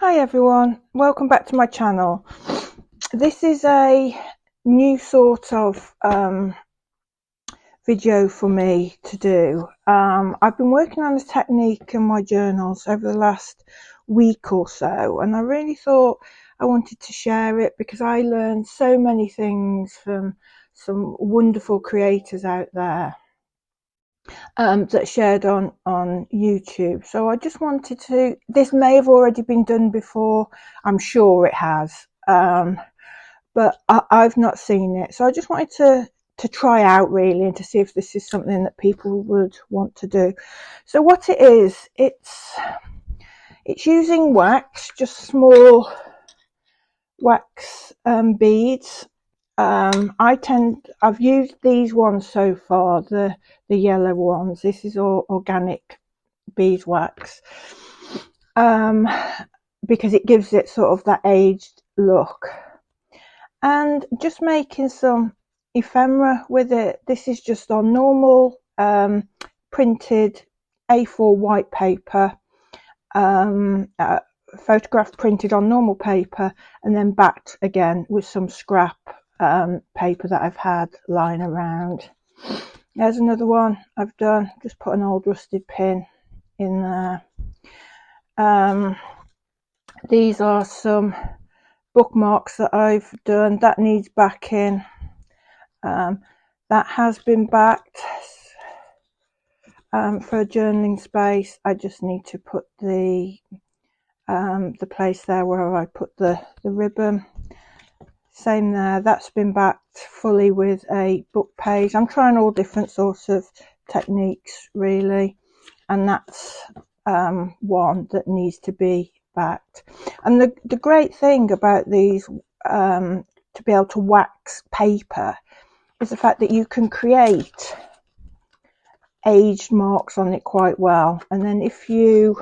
Hi everyone, welcome back to my channel. This is a new sort of video for me to do. I've been working on this technique in my journals over the last week or so, and I really thought I wanted to share it because I learned so many things from some wonderful creators out there that shared on YouTube. So I just wanted to, this may have already been done before, I'm sure it has, but I've not seen it. So I just wanted to try out really, and to see if this is something that people would want to do. So what it is, it's using wax, just small wax beads. I've used these ones so far, the yellow ones. This is all organic beeswax, because it gives it sort of that aged look. And just making some ephemera with it. This is just on normal printed A4 white paper, photograph printed on normal paper, and then backed again with some scrap paper that I've had lying around. There's another one I've done, just put an old rusted pin in there. These are some bookmarks that I've done. That needs backing. That has been backed for a journaling space. I just need to put the place there where I put the ribbon. Same there, that's been backed fully with a book page. I'm trying all different sorts of techniques really, and that's one that needs to be backed. And the great thing about these, to be able to wax paper, is the fact that you can create aged marks on it quite well. And then if you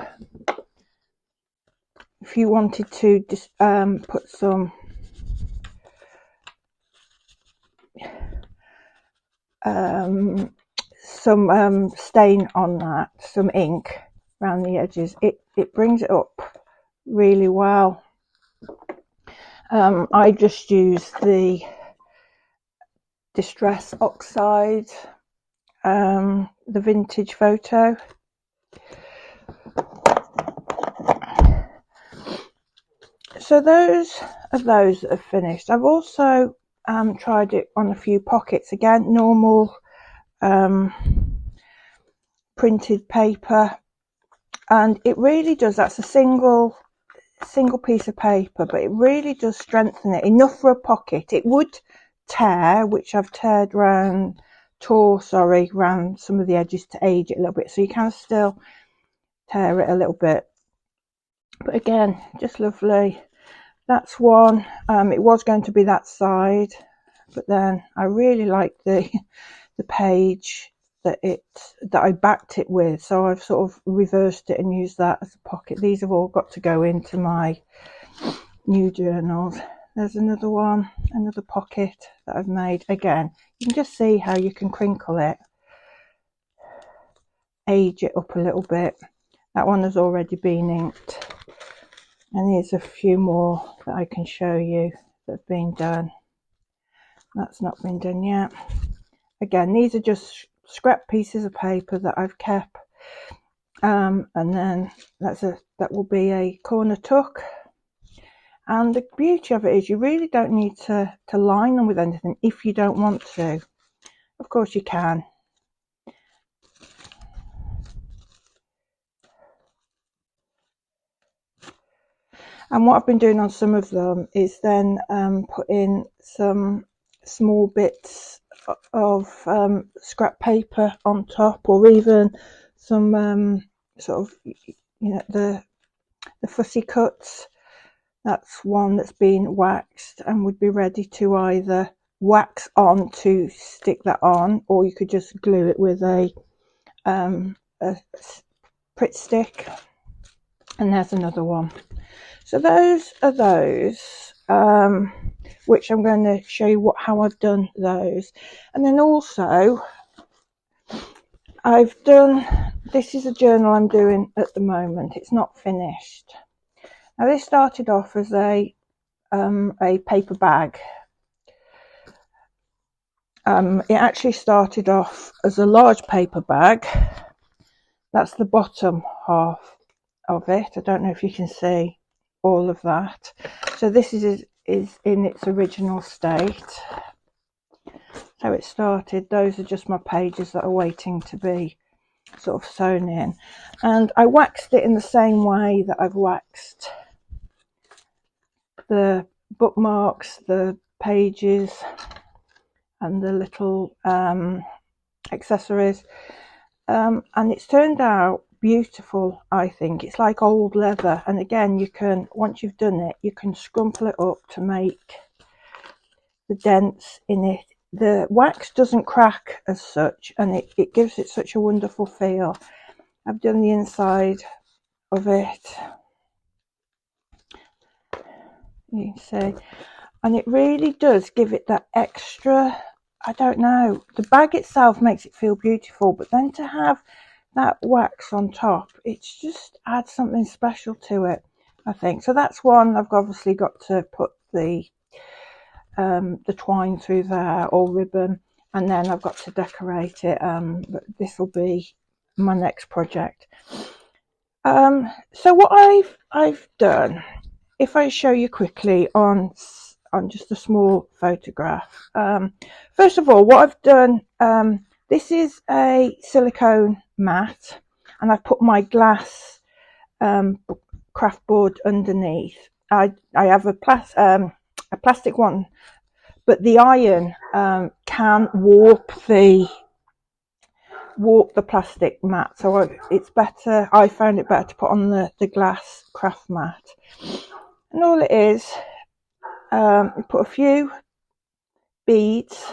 wanted to just put some stain on that, some ink around the edges, it brings it up really well. I just use the Distress Oxide, the vintage photo. So those that have finished. I've also tried it on a few pockets, again normal printed paper, and it really does, that's a single piece of paper, but it really does strengthen it enough for a pocket. It would tear, which I've around some of the edges to age it a little bit, so you can still tear it a little bit, but again, just lovely. That's one. It was going to be that side, but then I really like the page that I backed it with, so I've sort of reversed it and used that as a pocket. These have all got to go into my new journals. There's another one, another pocket that I've made. Again, you can just see how you can crinkle it, age it up a little bit. That one has already been inked, and here's a few more that I can show you that have been done. That's not been done yet. Again, these are just scrap pieces of paper that I've kept, and then that will be a corner tuck. And the beauty of it is you really don't need to line them with anything if you don't want to. Of course you can. And what I've been doing on some of them is then putting some small bits of scrap paper on top, or even some sort of, the fussy cuts. That's one that's been waxed and would be ready to either wax on to stick that on, or you could just glue it with a Pritt stick. And there's another one. So those are those, which I'm going to show you how I've done those. And then also I've done, this is a journal I'm doing at the moment, it's not finished, Now this started off as a paper bag. It actually started off as a large paper bag. That's the bottom half of it. I don't know if you can see all of that. So this is in its original state. So it started. Those are just my pages that are waiting to be sort of sewn in, and I waxed it in the same way that I've waxed the bookmarks, the pages, and the little accessories, and it's turned out beautiful. I think it's like old leather, and again, you can, once you've done it, you can scrumple it up to make the dents in it. The wax doesn't crack as such, and it gives it such a wonderful feel. I've done the inside of it, you can see, and it really does give it that extra, I don't know, the bag itself makes it feel beautiful, but then to have that wax on top, it just adds something special to it, I think. So that's one. I've obviously got to put the twine through there, or ribbon, and then I've got to decorate it, but this will be my next project. So what I've done, if I show you quickly on just a small photograph, first of all, what I've done, this is a silicone mat, and I've put my glass craft board underneath. I have a plastic one, but the iron can warp the plastic mat, so it's better, I found it better to put on the glass craft mat. And all it is, you put a few beads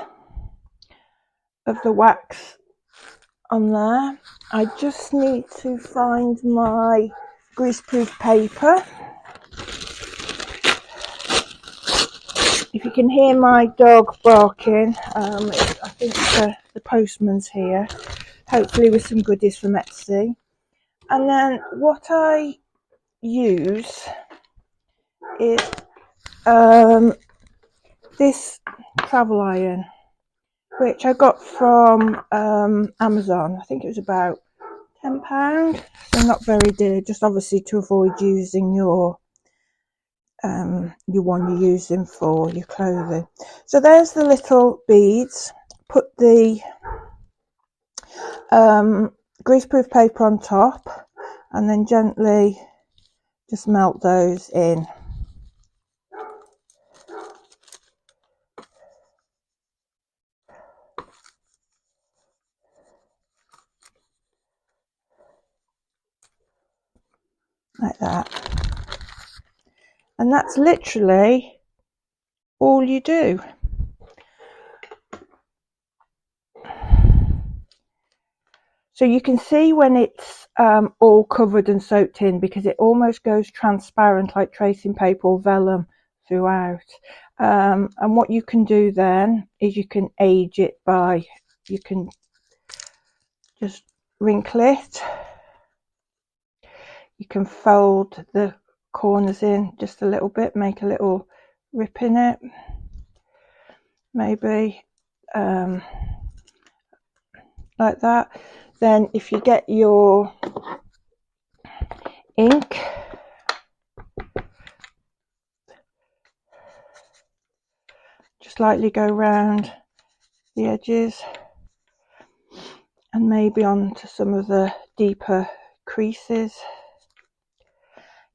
of the wax on there. I just need to find my greaseproof paper. If you can hear my dog barking, I think the postman's here, hopefully with some goodies from Etsy. And then what I use is this travel iron, which I got from Amazon. I think it was about £10, so not very dear, just obviously to avoid using your one you're using for your clothing. So there's the little beads. Put the greaseproof paper on top, and then gently just melt those in. Like that. And that's literally all you do. So you can see when it's all covered and soaked in, because it almost goes transparent like tracing paper or vellum throughout. And what you can do then is you can age it by, you can just wrinkle it. You can fold the corners in just a little bit, make a little rip in it, maybe like that. Then if you get your ink, just lightly go around the edges and maybe onto some of the deeper creases.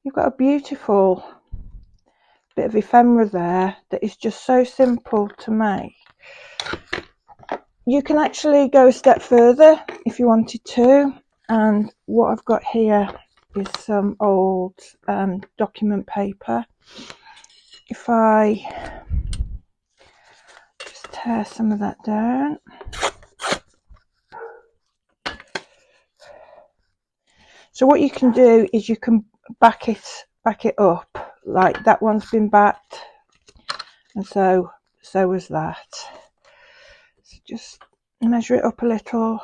You've got a beautiful bit of ephemera there that is just so simple to make. You can actually go a step further if you wanted to, and what I've got here is some old document paper. If I just tear some of that down, so what you can do is you can back it up, like that one's been backed, and so was that. So just measure it up a little,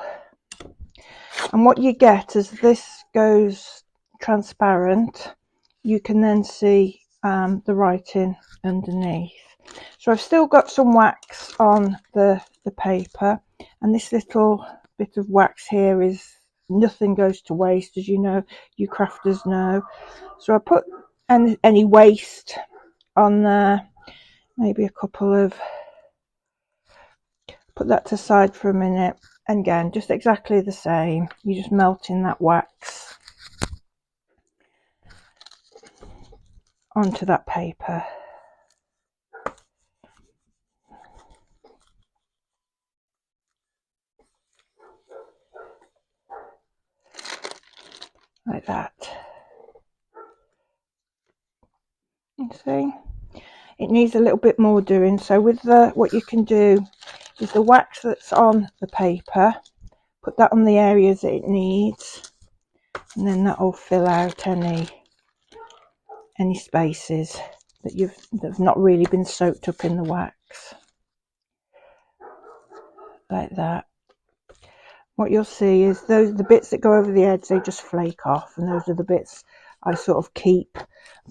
and what you get as this goes transparent you can then see the writing underneath. So I've still got some wax on the paper, and this little bit of wax here is nothing goes to waste, as you know, you crafters know. So I put any waste on there, maybe a couple of, put that to the side for a minute, and again just exactly the same, you're just melting that wax onto that paper. Like that. You see, it needs a little bit more doing. So with what you can do is the wax that's on the paper, put that on the areas that it needs, and then that will fill out any spaces that have not really been soaked up in the wax. Like that. What you'll see is those are the bits that go over the edge, they just flake off, and those are the bits I sort of keep,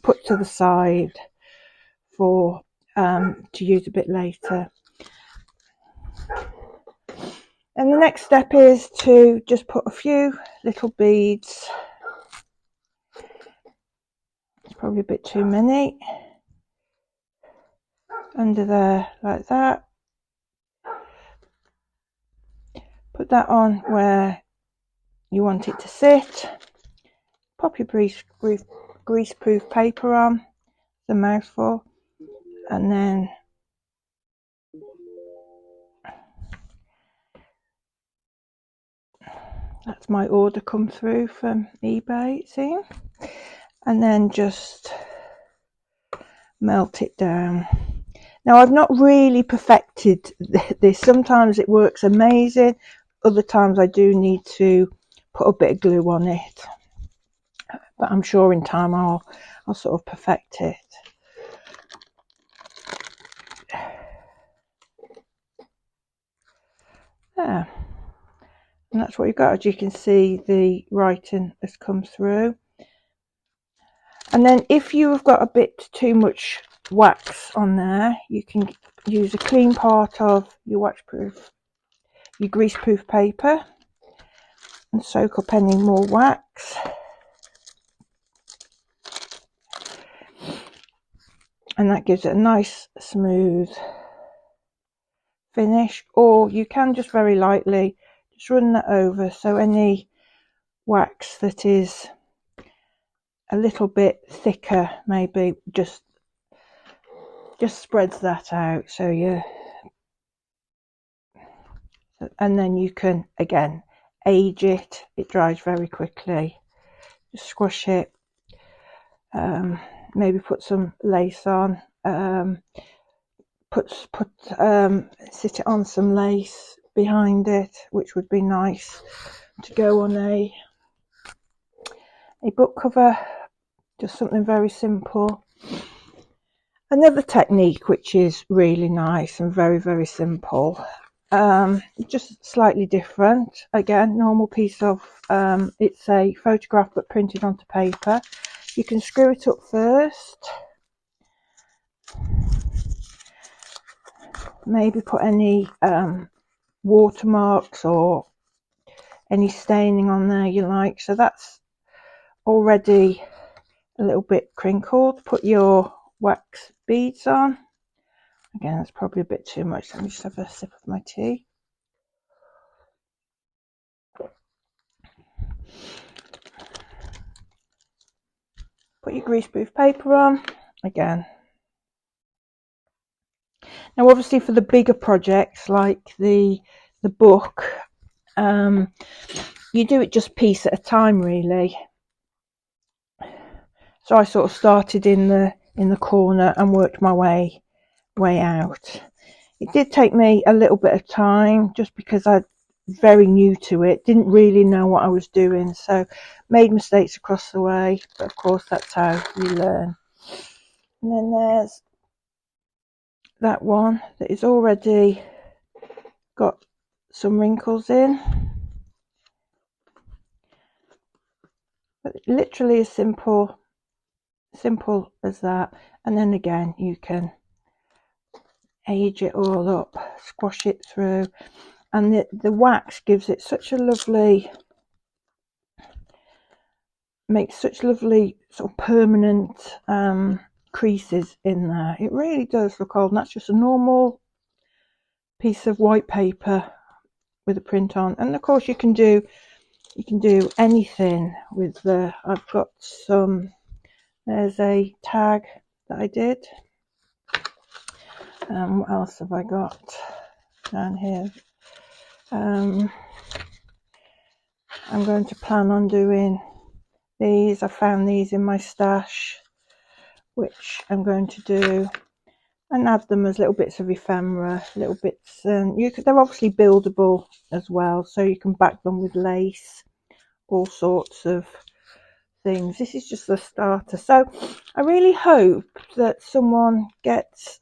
put to the side for to use a bit later. And the next step is to just put a few little beads, it's probably a bit too many, under there like that. Put that on where you want it to sit. Pop your greaseproof paper on, the mouthful, and then that's my order come through from eBay, see? And then just melt it down. Now I've not really perfected this, sometimes it works amazing, other times I do need to put a bit of glue on it, but I'm sure in time I'll sort of perfect it. There, and that's what you've got. As you can see, the writing has come through. And then if you have got a bit too much wax on there, you can use a clean part of your greaseproof paper and soak up any more wax. And that gives it a nice smooth finish, or you can just very lightly just run that over, so any wax that is a little bit thicker maybe just spreads that out, so and then you can again age it, it dries very quickly. Just squash it, maybe put some lace on, sit it on some lace behind it, which would be nice to go on a book cover. Just something very simple. Another technique which is really nice and very, very simple, just slightly different. Again, normal piece of, it's a photograph but printed onto paper. You can screw it up first, maybe put any watermarks or any staining on there you like. So that's already a little bit crinkled. Put your wax beads on. Again, that's probably a bit too much. Let me just have a sip of my tea. Put your greaseproof paper on again. Now obviously for the bigger projects like the book, you do it just piece at a time really. So I sort of started in the corner and worked my way out. It did take me a little bit of time just because I'm very new to it, didn't really know what I was doing, so made mistakes across the way, but of course that's how you learn. And then there's that one that is already got some wrinkles in, but literally a simple Simple as that. And then again, you can age it all up, squash it through, and the wax gives it such a lovely, makes such lovely sort of permanent creases in there. It really does look old, and that's just a normal piece of white paper with a print on. And of course you can do anything with the, I've got some, there's a tag that I did. What else have I got down here? I'm going to plan on doing these. I found these in my stash, which I'm going to do and add them as little bits of ephemera, little bits, and they're obviously buildable as well, so you can back them with lace, all sorts of things. This is just the starter. So I really hope that someone gets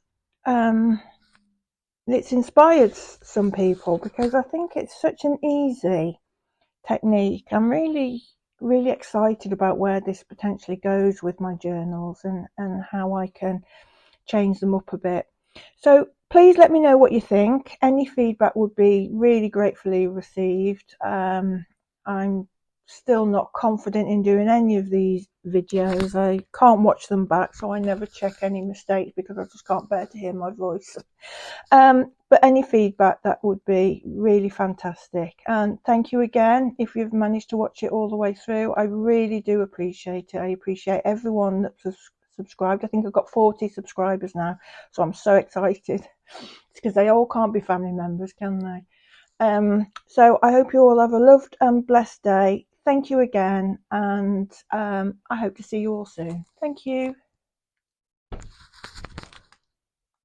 it's inspired some people, because I think it's such an easy technique. I'm really excited about where this potentially goes with my journals, and how I can change them up a bit. So please let me know what you think. Any feedback would be really gratefully received. I'm still not confident in doing any of these videos. I can't watch them back, so I never check any mistakes because I just can't bear to hear my voice. But any feedback, that would be really fantastic. And thank you again if you've managed to watch it all the way through. I really do appreciate it. I appreciate everyone that's subscribed. I think I've got 40 subscribers now, so I'm so excited. It's because they all can't be family members, can they? So I hope you all have a loved and blessed day. Thank you again, and I hope to see you all soon. Thank you.